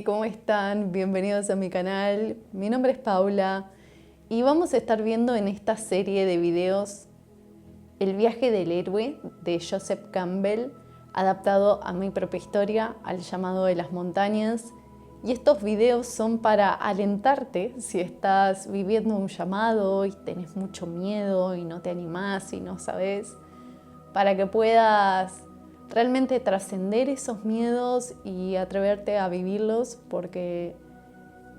¿Cómo están? Bienvenidos a mi canal. Mi nombre es Paula y vamos a estar viendo en esta serie de videos el viaje del héroe de Joseph Campbell, adaptado a mi propia historia, al llamado de las montañas. Y estos videos son para alentarte si estás viviendo un llamado y tenés mucho miedo y no te animás y no sabes, para que puedas realmente trascender esos miedos y atreverte a vivirlos, porque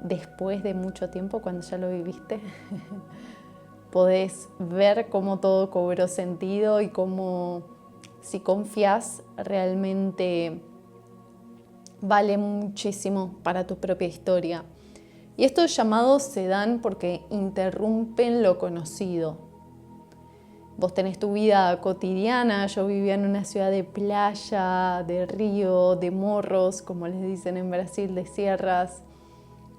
después de mucho tiempo, cuando ya lo viviste, podés ver cómo todo cobró sentido y cómo, si confías, realmente vale muchísimo para tu propia historia. Y estos llamados se dan porque interrumpen lo conocido. Vos tenés tu vida cotidiana. Yo vivía en una ciudad de playa, de río, de morros, como les dicen en Brasil, de sierras,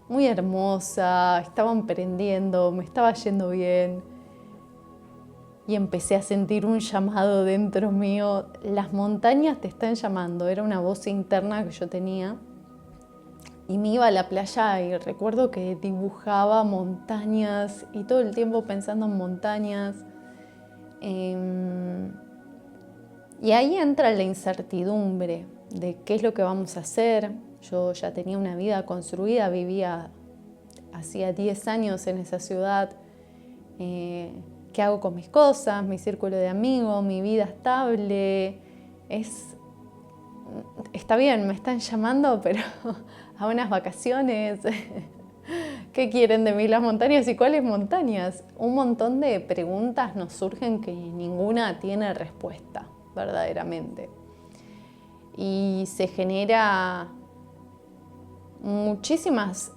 muy hermosa. Estaba emprendiendo, me estaba yendo bien. Y empecé a sentir un llamado dentro mío. Las montañas te están llamando. Era una voz interna que yo tenía. Y me iba a la playa y recuerdo que dibujaba montañas y todo el tiempo pensando en montañas. Y ahí entra la incertidumbre de qué es lo que vamos a hacer. Yo ya tenía una vida construida, vivía hacía 10 años en esa ciudad. ¿Qué hago con mis cosas, mi círculo de amigos, mi vida estable? Está bien, me están llamando, pero a unas vacaciones. ¿Qué quieren de mí las montañas y cuáles montañas? Un montón de preguntas nos surgen que ninguna tiene respuesta, verdaderamente. Y se genera muchísimas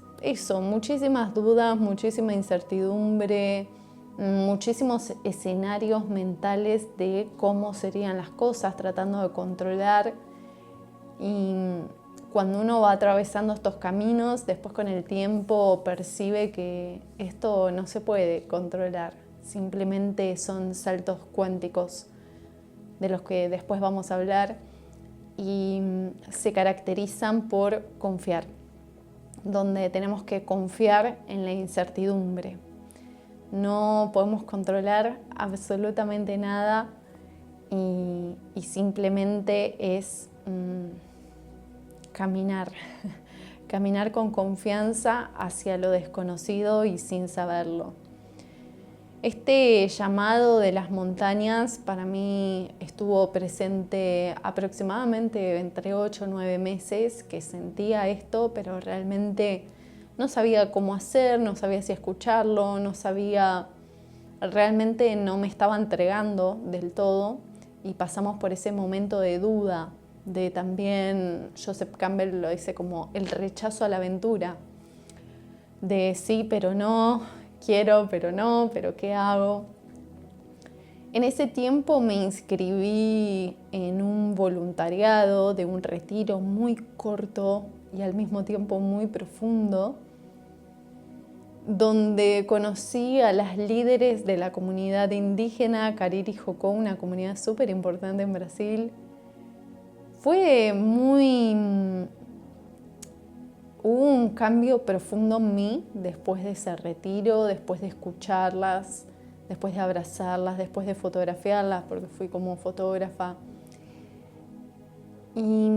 dudas, muchísima incertidumbre, muchísimos escenarios mentales de cómo serían las cosas, tratando de controlar. Y cuando uno va atravesando estos caminos, después con el tiempo percibe que esto no se puede controlar. Simplemente son saltos cuánticos de los que después vamos a hablar y se caracterizan por confiar, donde tenemos que confiar en la incertidumbre. No podemos controlar absolutamente nada y simplemente es caminar con confianza hacia lo desconocido y sin saberlo. Este llamado de las montañas para mí estuvo presente aproximadamente entre 8 o 9 meses que sentía esto, pero realmente no sabía cómo hacer, no sabía si escucharlo, realmente no me estaba entregando del todo y pasamos por ese momento de duda, de también, Joseph Campbell lo dice como el rechazo a la aventura, de sí pero no, quiero pero no, pero ¿qué hago? En ese tiempo me inscribí en un voluntariado de un retiro muy corto y al mismo tiempo muy profundo, donde conocí a las líderes de la comunidad indígena Cariri Jocó, una comunidad súper importante en Brasil. Hubo un cambio profundo en mí después de ese retiro, después de escucharlas, después de abrazarlas, después de fotografiarlas, porque fui como fotógrafa. Y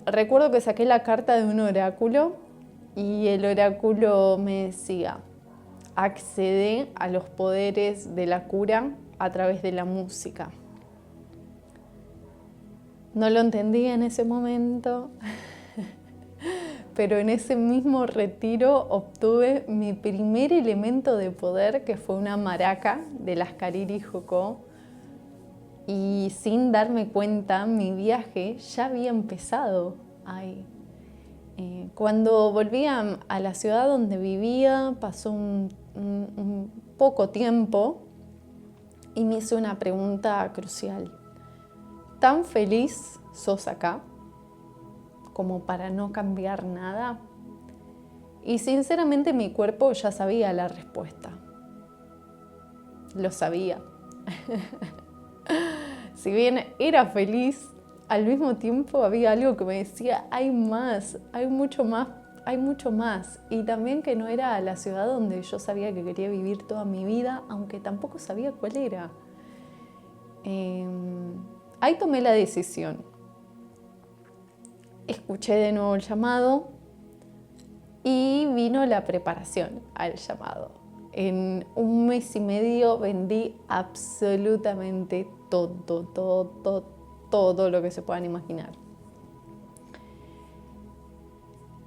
recuerdo que saqué la carta de un oráculo y el oráculo me decía: accede a los poderes de la cura a través de la música. No lo entendía en ese momento, pero en ese mismo retiro obtuve mi primer elemento de poder, que fue una maraca de las Cariri Jocó. Y sin darme cuenta, mi viaje ya había empezado ahí. Cuando volví a la ciudad donde vivía, pasó un poco tiempo y me hice una pregunta crucial. ¿Tan feliz sos acá como para no cambiar nada? Y sinceramente mi cuerpo ya sabía la respuesta. Lo sabía. Si bien era feliz, al mismo tiempo había algo que me decía: hay más, hay mucho más hay mucho más. Y también que no era la ciudad donde yo sabía que quería vivir toda mi vida, aunque tampoco sabía cuál era. Ahí tomé la decisión. Escuché de nuevo el llamado y vino la preparación al llamado. En 1 mes y medio vendí absolutamente todo lo que se puedan imaginar.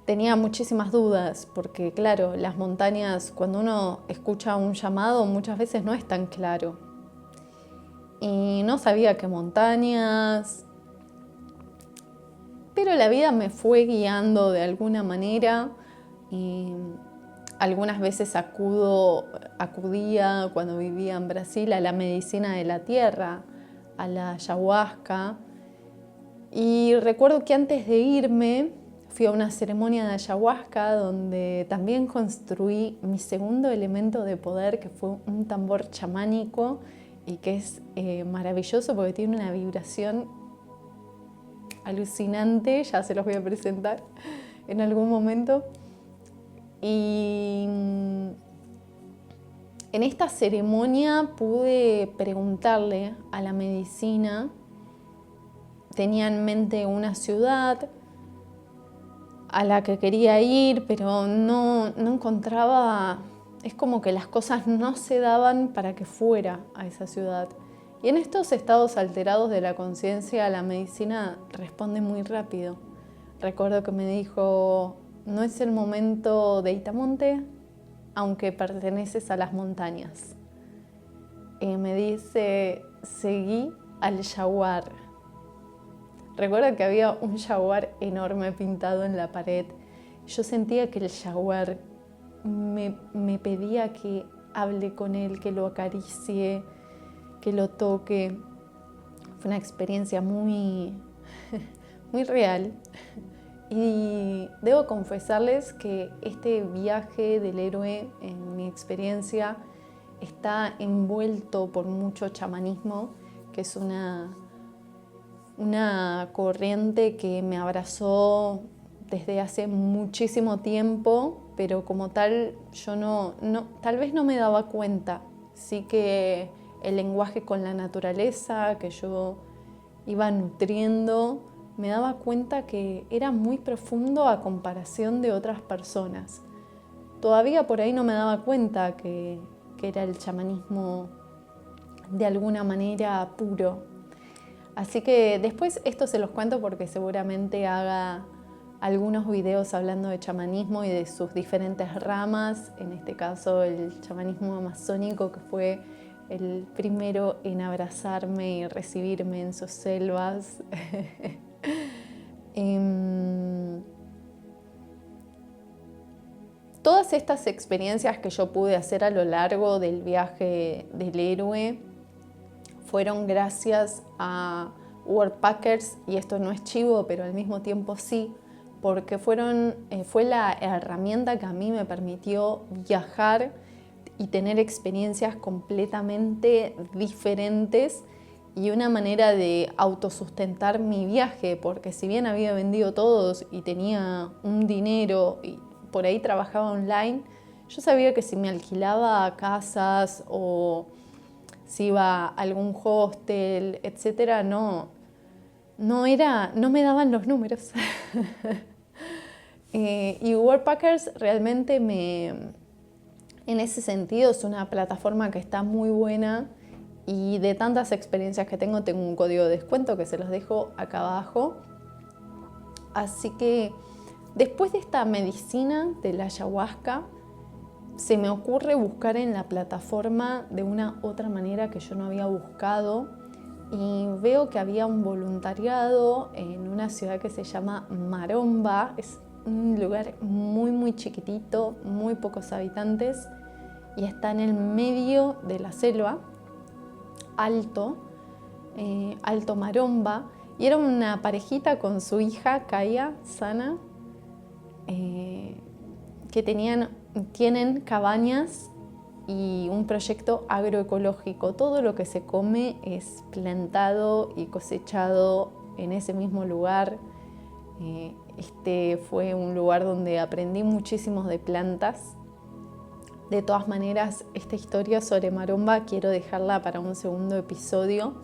Tenía muchísimas dudas porque, claro, las montañas, cuando uno escucha un llamado, muchas veces no es tan claro. Y no sabía qué montañas, pero la vida me fue guiando de alguna manera. Y algunas veces acudía cuando vivía en Brasil a la medicina de la tierra, a la ayahuasca. Y recuerdo que antes de irme fui a una ceremonia de ayahuasca donde también construí mi segundo elemento de poder, que fue un tambor chamánico y que es maravilloso porque tiene una vibración alucinante. Ya se los voy a presentar en algún momento. Y en esta ceremonia pude preguntarle a la medicina, tenía en mente una ciudad a la que quería ir, pero no encontraba, es como que las cosas no se daban para que fuera a esa ciudad. Y en estos estados alterados de la conciencia, la medicina responde muy rápido. Recuerdo que me dijo: no es el momento de Itamonte, aunque perteneces a las montañas. Me dice: seguí al jaguar. Recuerdo que había un jaguar enorme pintado en la pared. Yo sentía que el jaguar me pedía que hable con él, que lo acaricie, que lo toque. Fue una experiencia muy real. Y debo confesarles que este viaje del héroe, en mi experiencia, está envuelto por mucho chamanismo, que es una corriente que me abrazó desde hace muchísimo tiempo, pero como tal yo tal vez no me daba cuenta. Sí que el lenguaje con la naturaleza que yo iba nutriendo, me daba cuenta que era muy profundo a comparación de otras personas. Todavía por ahí no me daba cuenta que era el chamanismo de alguna manera puro. Así que después esto se los cuento porque seguramente haga algunos videos hablando de chamanismo y de sus diferentes ramas, en este caso el chamanismo amazónico, que fue el primero en abrazarme y recibirme en sus selvas. Todas estas experiencias que yo pude hacer a lo largo del viaje del héroe fueron gracias a Worldpackers, y esto no es chivo, pero al mismo tiempo sí, porque fue la herramienta que a mí me permitió viajar y tener experiencias completamente diferentes y una manera de autosustentar mi viaje, porque si bien había vendido todos y tenía un dinero y por ahí trabajaba online, yo sabía que si me alquilaba casas o si iba a algún hostel, etcétera, no me daban los números. Y Worldpackers realmente en ese sentido es una plataforma que está muy buena, y de tantas experiencias que tengo un código de descuento que se los dejo acá abajo. Así que después de esta medicina de la ayahuasca, se me ocurre buscar en la plataforma de una otra manera que yo no había buscado, y veo que había un voluntariado en una ciudad que se llama Maromba. Es un lugar muy chiquitito, muy pocos habitantes, y está en el medio de la selva, Alto Maromba, y era una parejita con su hija Kaya Sana, que tienen cabañas y un proyecto agroecológico. Todo lo que se come es plantado y cosechado en ese mismo lugar. Este fue un lugar donde aprendí muchísimo de plantas. De todas maneras, esta historia sobre Maromba quiero dejarla para un segundo episodio.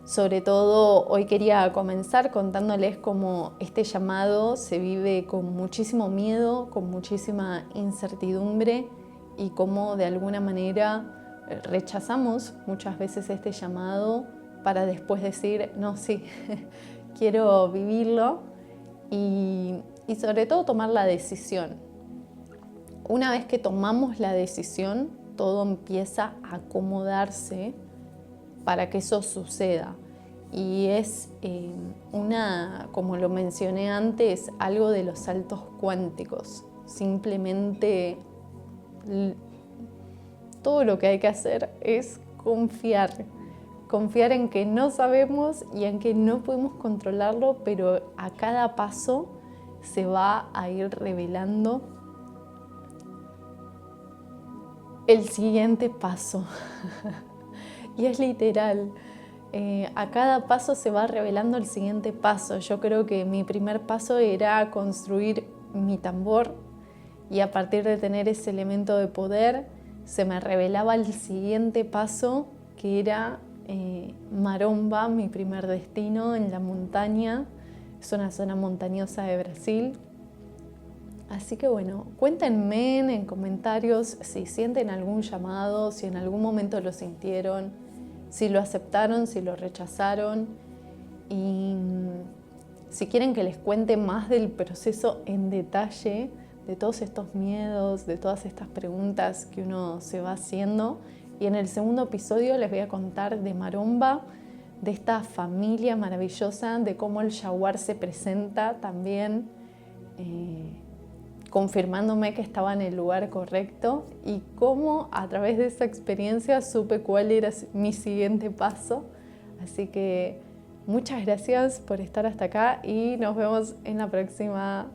Sobre todo, hoy quería comenzar contándoles cómo este llamado se vive con muchísimo miedo, con muchísima incertidumbre y cómo de alguna manera rechazamos muchas veces este llamado para después decir, no, sí, quiero vivirlo y sobre todo tomar la decisión. Una vez que tomamos la decisión, todo empieza a acomodarse para que eso suceda. Y es como lo mencioné antes, algo de los saltos cuánticos. Simplemente todo lo que hay que hacer es confiar. Confiar en que no sabemos y en que no podemos controlarlo, pero a cada paso se va a ir revelando el siguiente paso. Y es literal. A cada paso se va revelando el siguiente paso. Yo creo que mi primer paso era construir mi tambor y a partir de tener ese elemento de poder se me revelaba el siguiente paso, que era Maromba, mi primer destino en la montaña. Es una zona montañosa de Brasil. Así que bueno, cuéntenme en comentarios si sienten algún llamado, si en algún momento lo sintieron, si lo aceptaron, si lo rechazaron y si quieren que les cuente más del proceso en detalle, de todos estos miedos, de todas estas preguntas que uno se va haciendo. Y en el segundo episodio les voy a contar de Maromba, de esta familia maravillosa, de cómo el jaguar se presenta también, confirmándome que estaba en el lugar correcto y cómo a través de esa experiencia supe cuál era mi siguiente paso. Así que muchas gracias por estar hasta acá y nos vemos en la próxima.